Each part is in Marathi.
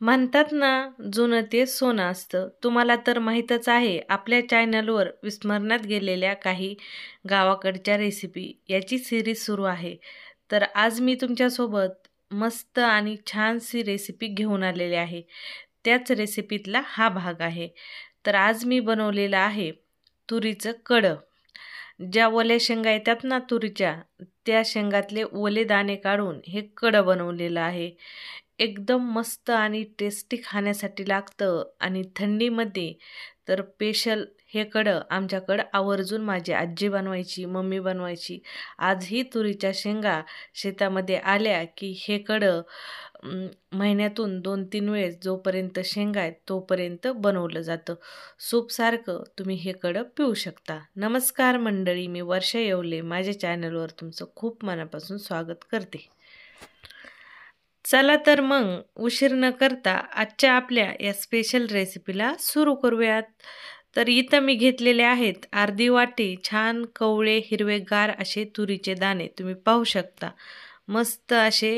म्हणतात ना, जुनं ते सोनं असतं. तुम्हाला तर माहीतच आहे, आपल्या चॅनलवर विस्मरणात गेलेल्या काही गावाकडच्या रेसिपी याची सिरीज सुरू आहे. तर आज मी तुमच्यासोबत मस्त आणि छानशी रेसिपी घेऊन आलेली आहे. त्याच रेसिपीतला हा भाग आहे. तर आज मी बनवलेलं आहे तुरीचं कढं. ज्या ओल्या शेंगा येतात ना तुरीच्या, त्या शेंगातले ओले दाणे काढून हे कढं बनवलेलं आहे. एकदम मस्त आणि टेस्टी खाण्यासाठी लागतं आणि थंडीमध्ये तर स्पेशल हे कढं आमच्याकडं आवर्जून माझी आजी बनवायची, मम्मी बनवायची. आजही तुरीच्या शेंगा शेतामध्ये आल्या की हे कढं महिन्यातून 2-3 वेळेस जोपर्यंत शेंगा आहेत तोपर्यंत बनवलं जातं. सूपसारखं तुम्ही हे कढं पिऊ शकता. नमस्कार मंडळी, मी वर्षा येवले माझ्या चॅनलवर तुमचं खूप मनापासून स्वागत करते. चला तर मग उशीर न करता आजच्या आपल्या या स्पेशल रेसिपीला सुरू करूयात. तर इथं मी घेतलेले आहेत अर्धी वाटी छान कवळे हिरवेगार असे तुरीचे दाणे. तुम्ही पाहू शकता मस्त असे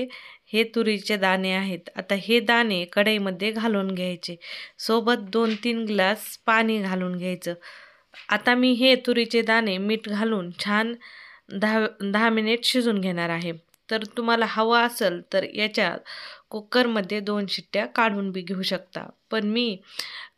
हे तुरीचे दाणे आहेत. आता हे दाणे कढईमध्ये घालून घ्यायचे. सोबत 2-3 ग्लास पाणी घालून घ्यायचं. आता मी हे तुरीचे दाणे मीठ घालून छान 10 मिनिट शिजून घेणार आहे. तर तुम्हाला हवा असेल तर याच्या कुकरमध्ये 2 शिट्ट्या काढून बी घेऊ शकता. पण मी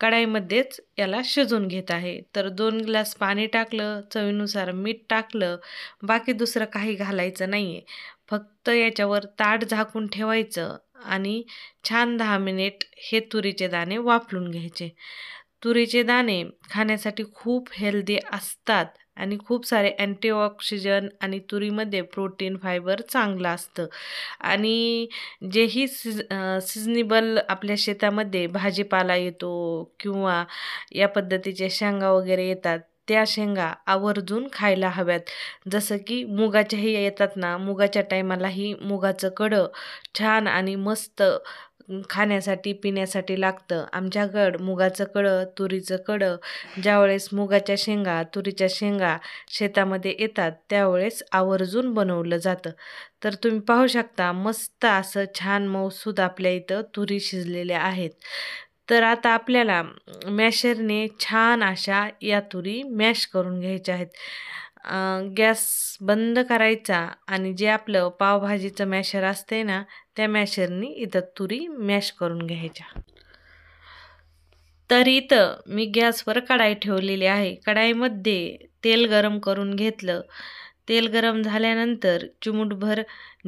कढाईमध्येच याला शिजून घेत आहे. तर 2 ग्लास पाणी टाकलं, चवीनुसार मीठ टाकलं, बाकी दुसरं काही घालायचं नाही आहे. फक्त याच्यावर ताट झाकून ठेवायचं आणि छान 10 मिनिट हे तुरीचे दाणे वाफलून घ्यायचे. तुरीचे दाणे खाण्यासाठी खूप हेल्दी असतात आणि खूप सारे अँटीऑक्सिजन आणि तुरीमध्ये प्रोटीन, फायबर चांगलं असतं. आणि जेही सिजनेबल आपल्या शेतामध्ये भाजीपाला येतो किंवा या पद्धतीचे शेंगा वगैरे येतात, त्या शेंगा आवर्जून खायला हव्यात. जसं की मुगाच्याही येतात ना, मुगाच्या टायमालाही मुगाचं कढं छान आणि मस्त खाण्यासाठी, पिण्यासाठी लागतं. आमच्याकडं मुगाचं कढं, तुरीचं कढं ज्यावेळेस मुगाच्या शेंगा, तुरीच्या शेंगा शेतामध्ये येतात त्यावेळेस आवर्जून बनवलं जातं. तर तुम्ही पाहू शकता मस्त असं छान मऊसूद आपल्या इथं तुरी शिजलेल्या आहेत. तर आता आपल्याला मॅशरने छान अशा या तुरी मॅश करून घ्यायच्या आहेत. गॅस बंद करायचा आणि जे आपलं पावभाजीचं मॅशर असते ना, त्या मॅशरनी इथं तुरी मॅश करून घ्यायच्या. तर इथं मी गॅसवर कढाई ठेवलेली आहे. कढाईमध्ये तेल गरम करून घेतलं. तेल गरम झाल्यानंतर चिमूटभर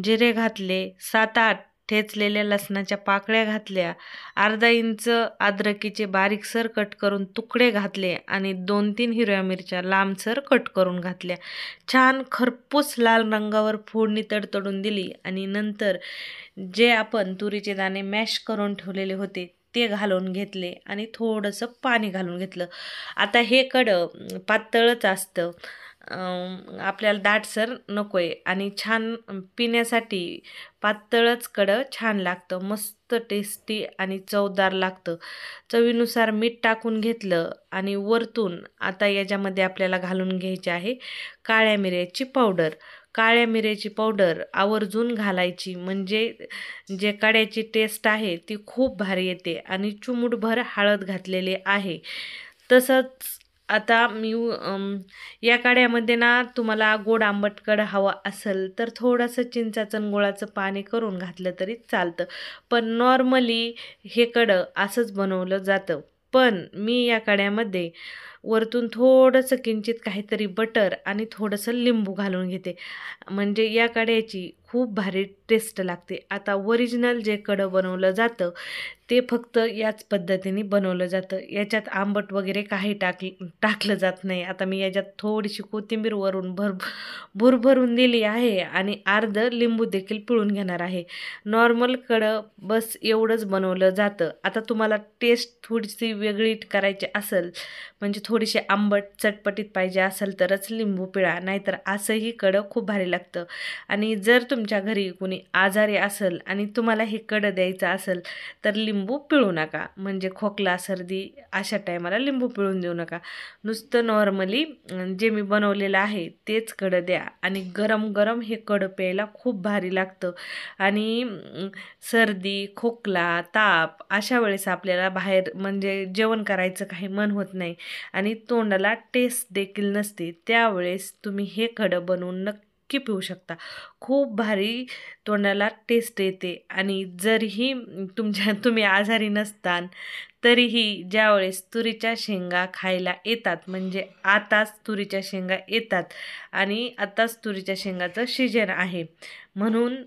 जिरे घातले, 7-8 ठेचलेल्या लसणाच्या पाकळ्या घातल्या, अर्धा इंच अद्रकीचे बारीकसर कट करून तुकडे घातले आणि 2-3 हिरव्या मिरच्या लांबसर कट करून घातल्या. छान खरपूस लाल रंगावर फोडणी तडतडून दिली आणि नंतर जे आपण तुरीचे दाणे मॅश करून ठेवलेले होते ते घालून घेतले आणि थोडंसं पाणी घालून घेतलं. आता हे कढं पातळच असतं, आपल्याला दाटसर नको आहे आणि छान पिण्यासाठी पातळच कढं छान लागतं. मस्त टेस्टी आणि चवदार लागतं. चवीनुसार मीठ टाकून घेतलं आणि वरतून आता याच्यामध्ये आपल्याला घालून घ्यायची आहे काळ्या मिऱ्याची पावडर. काळ्या मिऱ्याची पावडर आवर्जून घालायची, म्हणजे जे कढ्याची टेस्ट आहे ती खूप भारी येते. आणि चिमूटभर हळद घातलेली आहे. तसंच आता मी या कढ्यामध्ये ना तुम्हाला गोड आंबट कढं हवा असेल तर थोडंसं चिंचाचं आणि गुळाचं पाणी करून घातलं तरी चालतं. पण नॉर्मली हे कढं असंच बनवलं जातं. पण मी या कढ्यामध्ये वरतून थोडंसं किंचित काहीतरी बटर आणि थोडंसं लिंबू घालून घेते, म्हणजे या कढ्याची खूप भारी टेस्ट लागते. आता ओरिजिनल जे कढं बनवलं जातं ते फक्त याच पद्धतीने बनवलं जातं. याच्यात आंबट वगैरे काही टाकलं जात नाही. आता मी याच्यात थोडीशी कोथिंबीर वरून भरभरून दिली आहे आणि अर्धं लिंबू देखील पिळून घेणार आहे. नॉर्मल कढं बस एवढंच बनवलं जातं. आता तुम्हाला टेस्ट थोडीशी वेगळी करायची असेल, म्हणजे थोडीशी आंबट चटपटीत पाहिजे असेल तरच लिंबू पिळा, नाहीतर असंही कडं खूप भारी लागतं. आणि जर तुमच्या घरी कोणी आजारी असेल आणि तुम्हाला हे कडं द्यायचं असेल तर लिंबू पिळू नका. म्हणजे खोकला सर्दी अशा टायमाला लिंबू पिळून देऊ नका. नुसतं नॉर्मली जे मी बनवलेलं आहे तेच कडं द्या. आणि गरम गरम हे कडं प्यायला खूप भारी लागतं. आणि सर्दी खोकला ताप अशा वेळेस आपल्याला बाहेर म्हणजे जेवण करायचं काही मन होत नाही आणि तोंडाला टेस्ट देखील नसते, त्यावेळेस तुम्ही हे कडं बनवून नक्की पिऊ शकता. खूप भारी तोंडाला टेस्ट येते. आणि जरीही तुम्ही आजारी नसतान तरीही ज्यावेळेस तुरीच्या शेंगा खायला येतात, म्हणजे आताच तुरीच्या शेंगा येतात आणि आताच तुरीच्या शेंगाचं सीजन आहे, म्हणून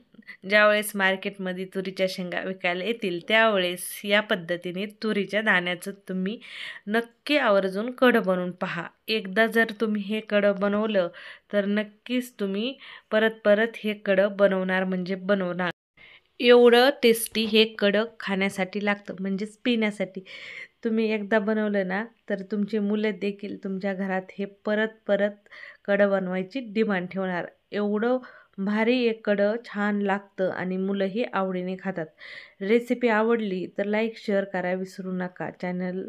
ज्यावेळेस मार्केटमध्ये तुरीच्या शेंगा विकायला येतील त्यावेळेस या पद्धतीने तुरीच्या दाण्याचं तुम्ही नक्की आवर्जून कडं बनवून पहा. एकदा जर तुम्ही हे कडं बनवलं तर नक्कीच तुम्ही परत परत हे कडं बनवणार म्हणजे बनवणार. एवढं टेस्टी हे कडं खाण्यासाठी लागतं, म्हणजेच पिण्यासाठी. तुम्ही एकदा बनवलं ना तर तुमची मुलं देखील तुमच्या घरात हे परत परत कडं बनवायची डिमांड ठेवणार. एवढं भारी एक कडं छान लागतं आणि मुलंही आवडीने खातात. रेसिपी आवडली तर लाईक शेअर करा विसरू नका. चॅनल